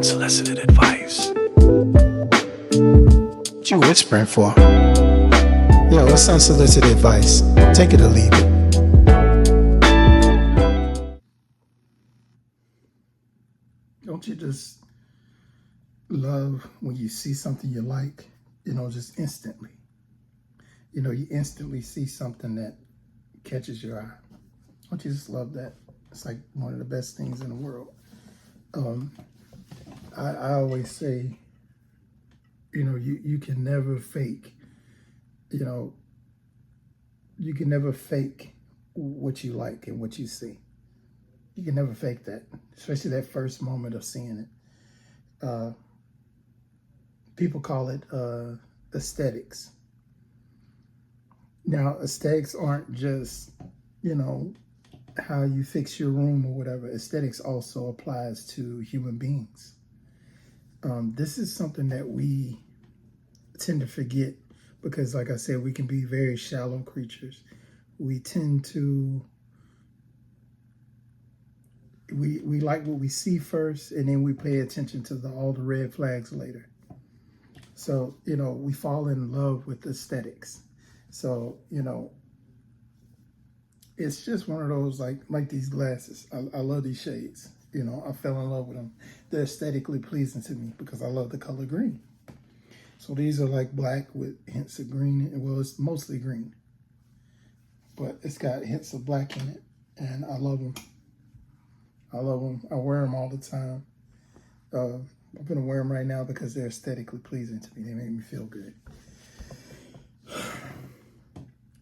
Unsolicited advice. What you whispering for? Yo, what's unsolicited advice? Take it or leave it. Don't you just love when you see something you like, just instantly? You instantly see something that catches your eye. Don't you just love that? It's like one of the best things in the world. I always say, you can never fake, you can never fake what you like and what you see. You can never fake that, especially that first moment of seeing it. People call it aesthetics. Now, aesthetics aren't just, how you fix your room or whatever. Aesthetics also applies to human beings. This is something that we tend to forget because, like I said, we can be very shallow creatures. We tend to, we like what we see first, and then we pay attention to all the red flags later. So, we fall in love with aesthetics. So, it's just one of those, like these glasses. I love these shades. I fell in love with them. They're aesthetically pleasing to me because I love the color green. So these are like black with hints of green. Well, it's mostly green, but it's got hints of black in it, and I love them. I love them. I wear them all the time. I'm gonna wear them right now because they're aesthetically pleasing to me. They make me feel good.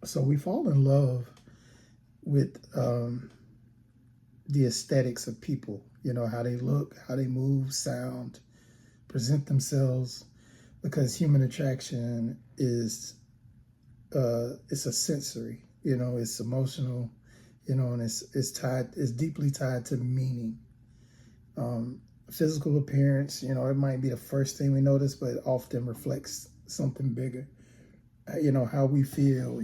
So we fall in love with the aesthetics of people, how they look, how they move, sound, present themselves, because human attraction is, it's a sensory, it's emotional, and it's deeply tied to meaning. Physical appearance, it might be the first thing we notice, but it often reflects something bigger. How we feel,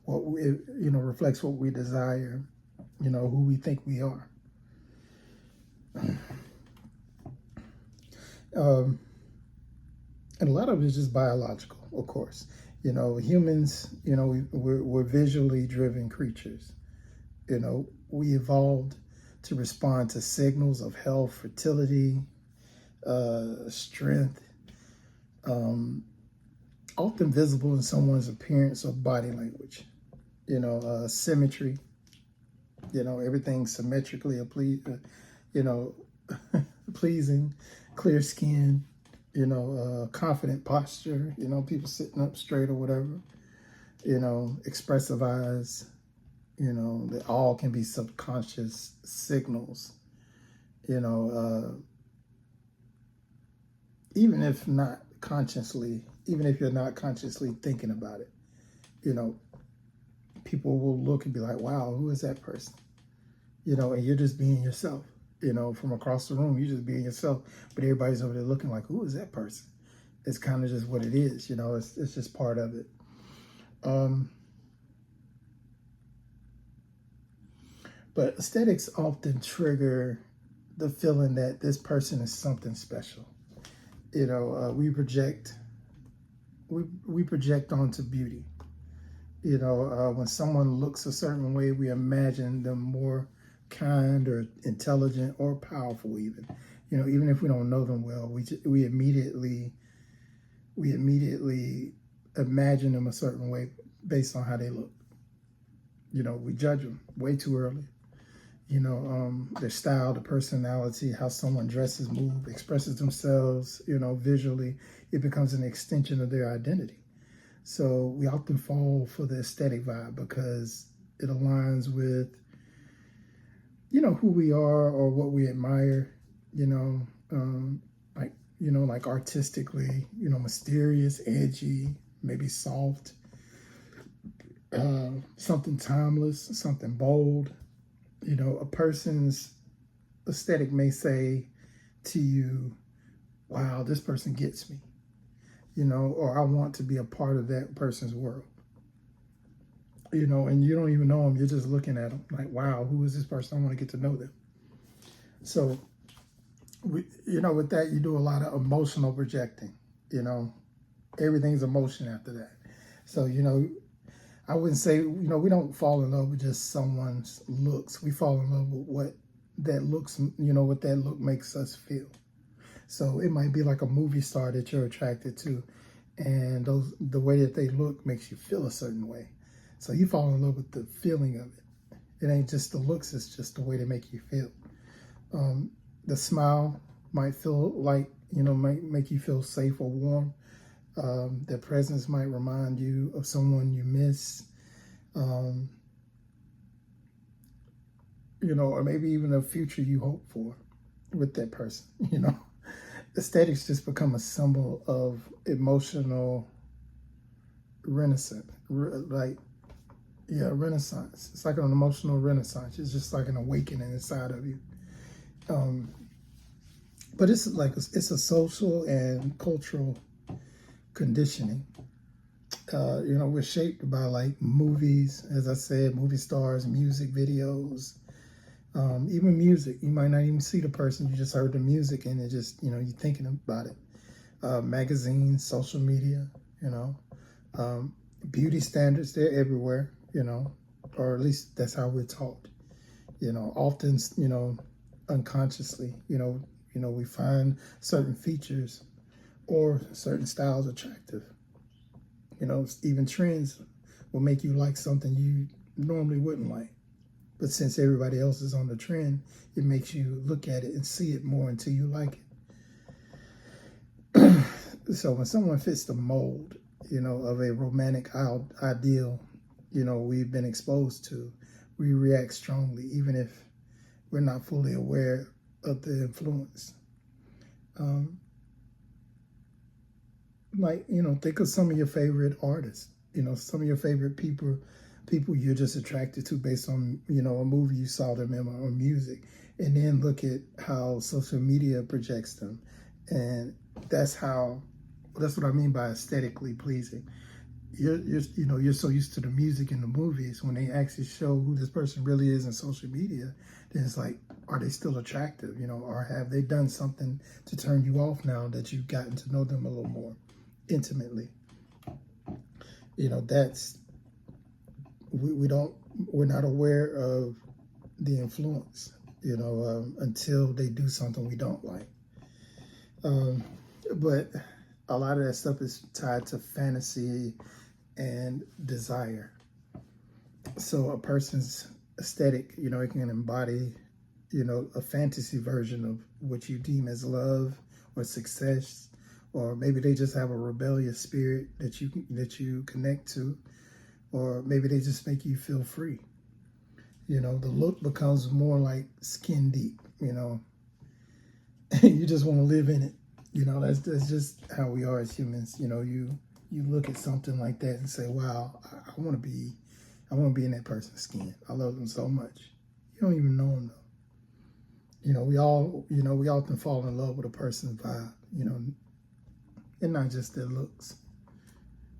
what we, reflects what we desire, who we think we are. And a lot of it is just biological, of course. Humans, we're visually driven creatures. We evolved to respond to signals of health, fertility, strength, often visible in someone's appearance or body language. Symmetry, everything symmetrically, pleasing, clear skin, confident posture, people sitting up straight or whatever, expressive eyes, that all can be subconscious signals, even if not consciously, even if you're not consciously thinking about it, people will look and be like, wow, who is that person? And you're just being yourself, from across the room, you're just being yourself, but everybody's over there looking like, who is that person? It's kind of just what it is, it's just part of it. But aesthetics often trigger the feeling that this person is something special. We project onto beauty. When someone looks a certain way, we imagine them more kind or intelligent or powerful even. Even if we don't know them well, we immediately imagine them a certain way based on how they look. We judge them way too early. Their style, the personality, how someone dresses, moves, expresses themselves, visually, it becomes an extension of their identity. So we often fall for the aesthetic vibe because it aligns with, who we are or what we admire, like artistically, mysterious, edgy, maybe soft, something timeless, something bold. A person's aesthetic may say to you, wow, this person gets me, or I want to be a part of that person's world. And you don't even know them. You're just looking at them like, wow, who is this person? I want to get to know them. So with that, you do a lot of emotional projecting. You know, everything's emotion after that. So, I wouldn't say, we don't fall in love with just someone's looks. We fall in love with what that looks, what that look makes us feel. So it might be like a movie star that you're attracted to, and the way that they look makes you feel a certain way. So you fall in love with the feeling of it. It ain't just the looks, it's just the way they make you feel. The smile might feel like, might make you feel safe or warm. Their presence might remind you of someone you miss. Or maybe even a future you hope for with that person. Aesthetics just become a symbol of emotional renaissance. Renaissance. It's like an emotional renaissance. It's just like an awakening inside of you. But it's a social and cultural conditioning. We're shaped by like movies, as I said, movie stars, music videos, even music. You might not even see the person, you just heard the music and it just, you're thinking about it. Magazines, social media, beauty standards, they're everywhere, or at least that's how we're taught. Often, unconsciously, we find certain features or certain styles attractive. Even trends will make you like something you normally wouldn't like. But since everybody else is on the trend, it makes you look at it and see it more until you like it. So when someone fits the mold, of a romantic ideal, we've been exposed to, we react strongly, even if we're not fully aware of the influence. Think of some of your favorite artists, some of your favorite people you're just attracted to based on, a movie you saw them in or music, and then look at how social media projects them. And that's what I mean by aesthetically pleasing. You're so used to the music and the movies, when they actually show who this person really is in social media, then it's like, are they still attractive, or have they done something to turn you off now that you've gotten to know them a little more intimately? We're not aware of the influence, until they do something we don't like. But a lot of that stuff is tied to fantasy and desire. So a person's aesthetic, it can embody, a fantasy version of what you deem as love or success, or maybe they just have a rebellious spirit that you connect to, or maybe they just make you feel free. The look becomes more like skin deep. You just want to live in it. That's just how we are as humans. You look at something like that and say, wow, I want to be in that person's skin. I love them so much. You don't even know them though. We often fall in love with a person's vibe, and not just their looks,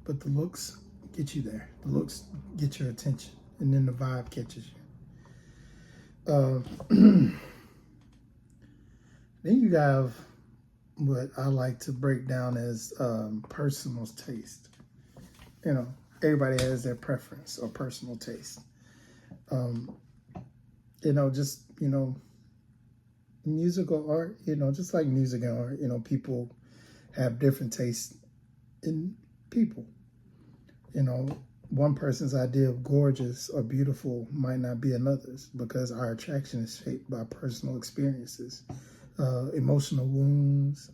but the looks get you there. The looks get your attention, and then the vibe catches you. Then you have what I like to break down as personal taste. Everybody has their preference or personal taste. Musical art, just like music and art, people have different tastes in people. One person's idea of gorgeous or beautiful might not be another's, because our attraction is shaped by personal experiences, emotional wounds,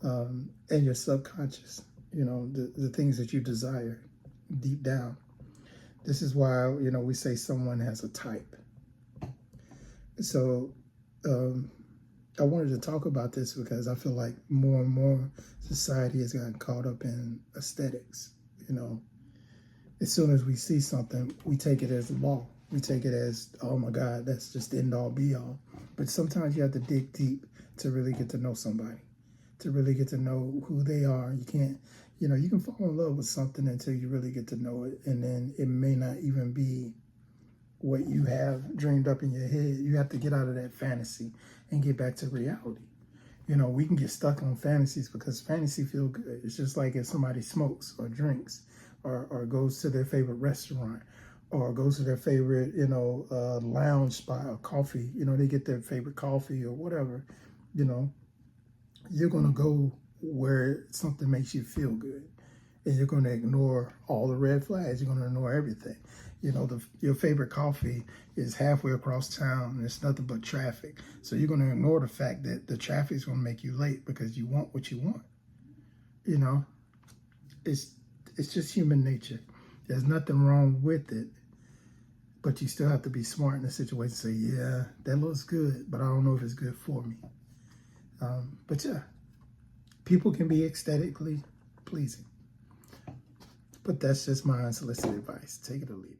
and your subconscious, the things that you desire deep down. This is why, we say someone has a type. So I wanted to talk about this because I feel like more and more society has gotten caught up in aesthetics. As soon as we see something, we take it as law. We take it as, oh my God, that's just the end all be all. But sometimes you have to dig deep to really get to know somebody, to really get to know who they are. You can't, you can fall in love with something until you really get to know it. And then it may not even be what you have dreamed up in your head. You have to get out of that fantasy and get back to reality. You know, we can get stuck on fantasies because fantasy feel good. It's just like if somebody smokes or drinks or goes to their favorite restaurant or goes to their favorite, lounge spot or coffee. You know, they get their favorite coffee or whatever. You know, you're going to go where something makes you feel good. And you're going to ignore all the red flags. You're going to ignore everything. You know, your favorite coffee is halfway across town and it's nothing but traffic. So you're going to ignore the fact that the traffic is going to make you late because you want what you want. You know, it's just human nature. There's nothing wrong with it. But you still have to be smart in the situation. Say, yeah, that looks good, but I don't know if it's good for me. But yeah, people can be aesthetically pleasing. But that's just my unsolicited advice. Take it or leave it.